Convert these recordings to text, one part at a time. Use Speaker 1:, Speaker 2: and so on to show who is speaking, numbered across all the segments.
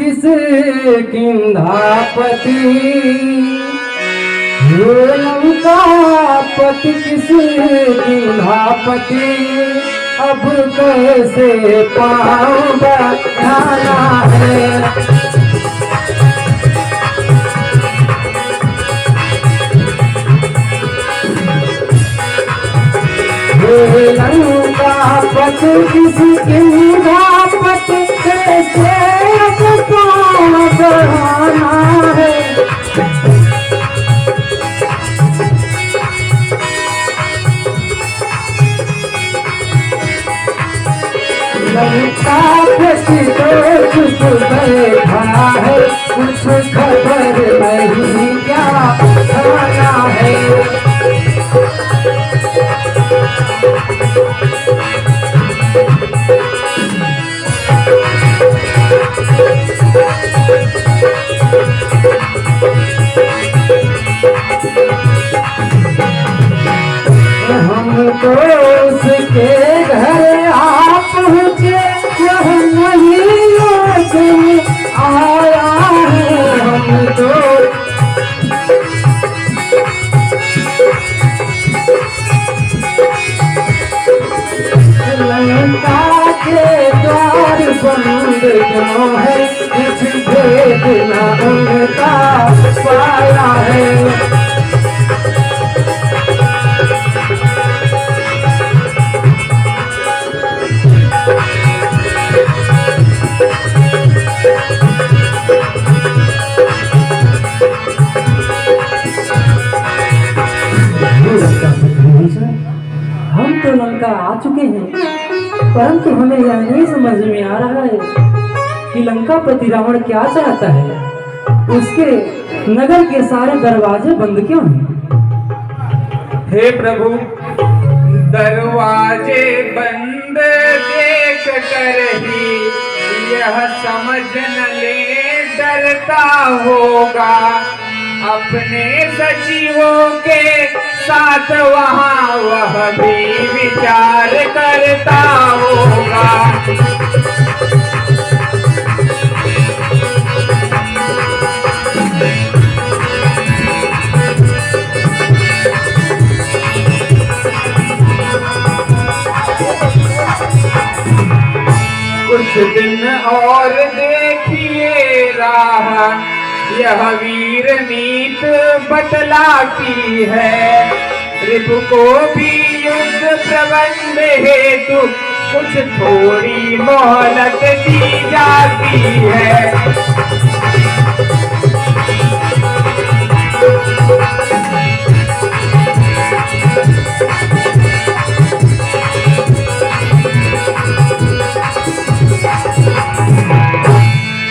Speaker 1: किस किंधापति, लंकापति किस किंधापति, अब कैसे पाऊं बढ़ाना है। लंकापति किस किंधापति, कैसे अब पाऊं बढ़ाना है। लंकापति तो चुप बैठा है, कुछ खबर नहीं क्या खाना है। हम तो उसके घर आप पहुँचे, यह नहीं लोग आया है। हम तो लंका के द्वार बंद क्यों है, कुछ भेद न उनका पाया है। हम तो लंका आ चुके हैं, परंतु हमें यह नहीं समझ में आ रहा है कि लंकापति रावण क्या चाहता है। उसके नगर के सारे दरवाजे बंद क्यों हैं?
Speaker 2: हे प्रभु, दरवाजे बंद देख कर ही यह समझ न ले डरता होगा, अपने सचिवों के साथ वहाँ वह भी विचार करता होगा। कुछ दिन और देखिए राह, यह वीर नीत बतलाती है। रिपु को भी युद्ध प्रबंध हेतु कुछ थोड़ी मोहलत दी जाती है।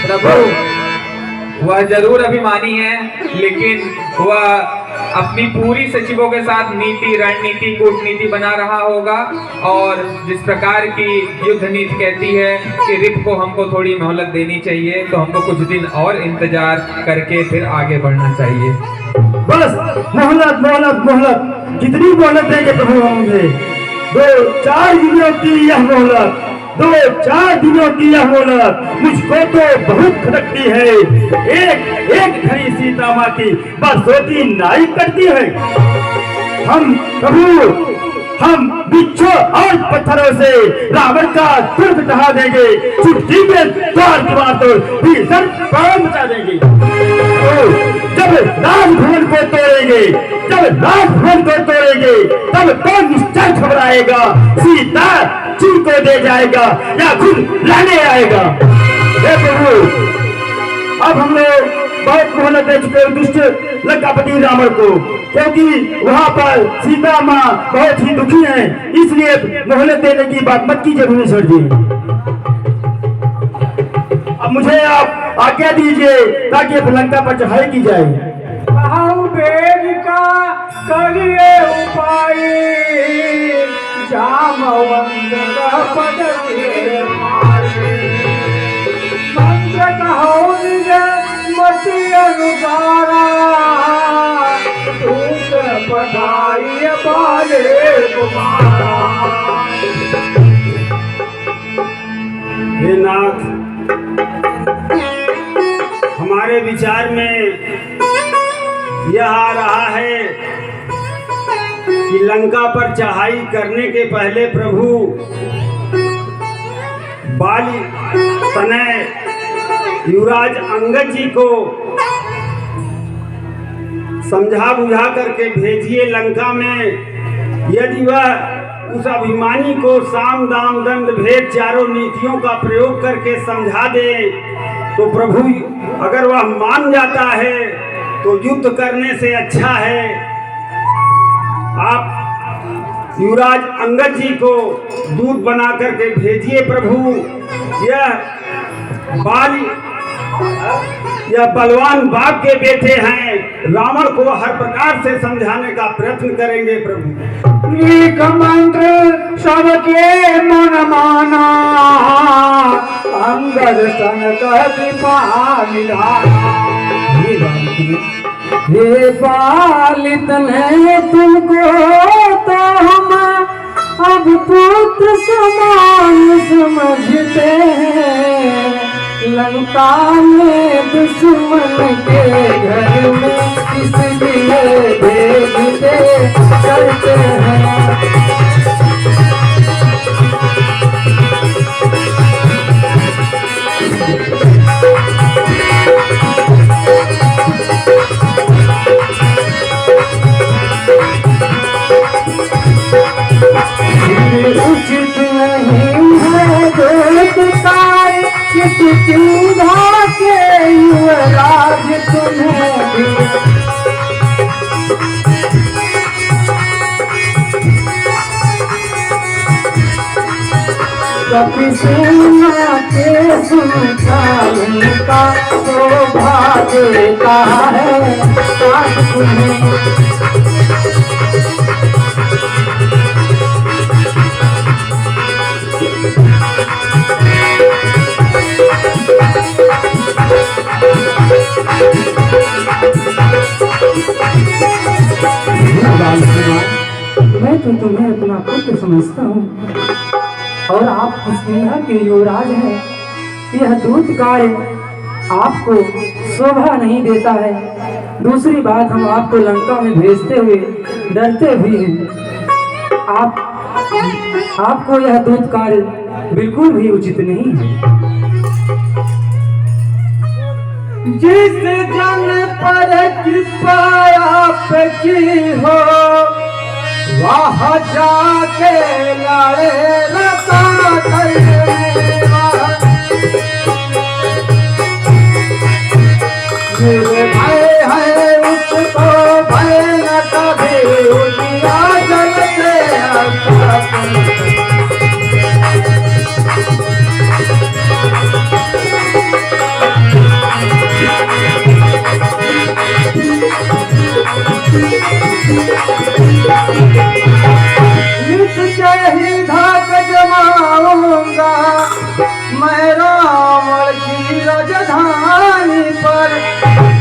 Speaker 2: प्रभु, वह जरूर अभिमानी है, लेकिन वह अपनी पूरी सचिवों के साथ नीति, रणनीति, कूटनीति बना रहा होगा। और जिस प्रकार की युद्ध नीति कहती है कि रिप को हमको थोड़ी मोहलत देनी चाहिए, तो हमको कुछ दिन और इंतजार करके फिर आगे बढ़ना चाहिए।
Speaker 3: बस मोहलत मोहलत मोहलत, कितनी मोहलत देंगे प्रभु होंगे? 2-4 दिनों की यह मोहलत, 2-4 दिनों की यह मोहलत मुझको तो बहुत खटकती है। एक घड़ी सीता माँ की बरसोती नाई करती है। हम प्रभु, हम बिच्छों और पत्थरों से रावण का दुर्ग ढहा देंगे, चुटकी में द्वार दीवार तोड़ भीषण प्राण मचा देंगे। जब राजभवन को तोड़ेंगे, तब तो निश्चय घबराएगा, सीता जी को दे जाएगा या खुद लाने आएगा। हे प्रभु, अब हम लोग बहुत मोहलत दे चुके दुष्ट लंकापति रावण को, क्योंकि वहाँ पर सीता माँ बहुत ही दुखी हैं, इसलिए मोहलत देने की बात मत कीजिए भुवनेश्वर जी। अब मुझे आप आज्ञा दीजिए ताकि लंका पर चढ़ाई की जाए।
Speaker 2: का करिए उपाय, जामवंत का पद के मारे। मंत्र कहो निज मति अनुसारा, दूत पठाई बाले कुमारा।
Speaker 3: हे नाथ, हमारे विचार में यह आ रहा है कि लंका पर चढ़ाई करने के पहले प्रभु बाली तनय युवराज अंगद जी को समझा बुझा करके भेजिए लंका में। यदि वह उस अभिमानी को साम दाम दंड भेद चारों नीतियों का प्रयोग करके समझा दे तो प्रभु अगर वह मान जाता है तो युद्ध करने से अच्छा है आप युवराज अंगद जी को दूत बना करके भेजिए प्रभु। यह बलवान बाप के बेटे हैं, रावण को हर प्रकार से समझाने का प्रयत्न करेंगे प्रभु।
Speaker 1: एक मंत्र सबके मन माना, अंगद सन कृपा निधाना। हे पालित ने तुमको तो हम अब पुत्र समान समझते हैं, लंका में दुश्मन के घर में इसलिए भेजते करते हैं। उचित नहीं है दोस्तार किसी चूल्हा के युवराज तुम्हें भी। कभी सेना के संचालन का शोभा देता है साथ तुम्हें। मैं तो तुम्हें अपना पुत्र समझता हूँ और आप किसकिया के युवराज हैं। यह दूत कार्य आपको शोभा नहीं देता है। दूसरी बात, हम आपको लंका में भेजते हुए डरते भी हैं। आपको यह दूत कार्य बिल्कुल भी उचित नहीं है। जिस जन पर कृपा आपकी हो वहाँ जाके लड़े लता भय है उसको भय न कभी उदिया जलते ही धाक जमाऊंगा मैं रावण की राजधानी पर।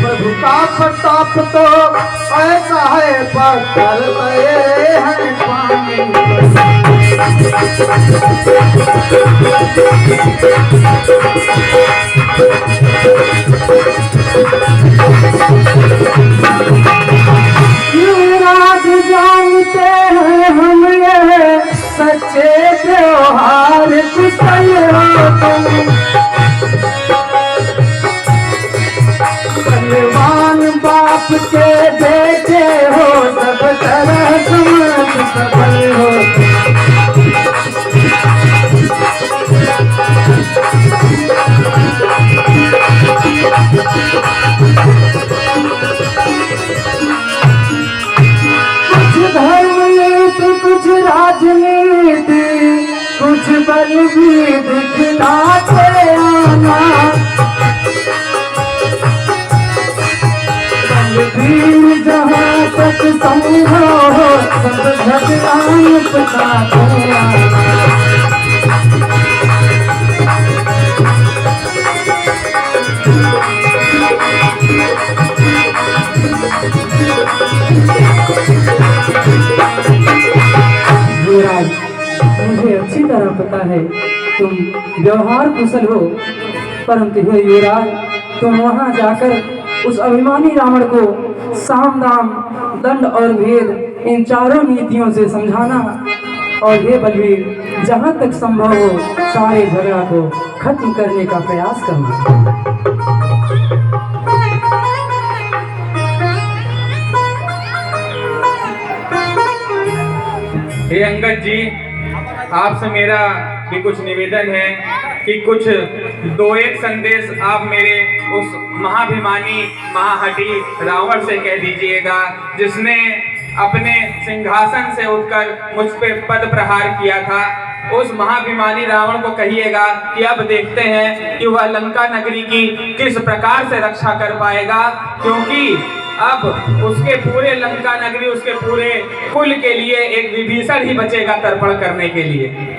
Speaker 1: प्रभु का प्रताप तो ऐसा है पत्थर गए हैं पानी युवराज जानते हैं हम ये सच्चे त्योहार कुशल हो तुम। बलवान बाप के बेटे हो सब तरह समझ सफल हो। कुछ धर्म नीति कुछ राजनीति कुछ बल भी दिखलाते आना। बलवीर जहाँ तक संभव हो सब घटनाएं बताते आना। मुझे अच्छी तरह पता है तुम व्यवहार कुशल हो, परंतु हे युवराज तुम वहां जाकर उस अभिमानी रावण को साम दाम दंड और भेद इन चारों नीतियों से समझाना। और हे बलवीर, जहां तक संभव हो सारे झगड़ा को खत्म करने का प्रयास करना।
Speaker 2: हे अंगद जी, आपसे मेरा भी कुछ निवेदन है कि कुछ दो एक संदेश आप मेरे उस महाभिमानी महाहठी रावण से कह दीजिएगा, जिसने अपने सिंहासन से उठकर मुझ पे पद प्रहार किया था। उस महाभिमानी रावण को कहिएगा कि अब देखते हैं कि वह लंका नगरी की किस प्रकार से रक्षा कर पाएगा, क्योंकि अब उसके पूरे लंका नगरी, उसके पूरे कुल के लिए एक विभीषण ही बचेगा तर्पण करने के लिए।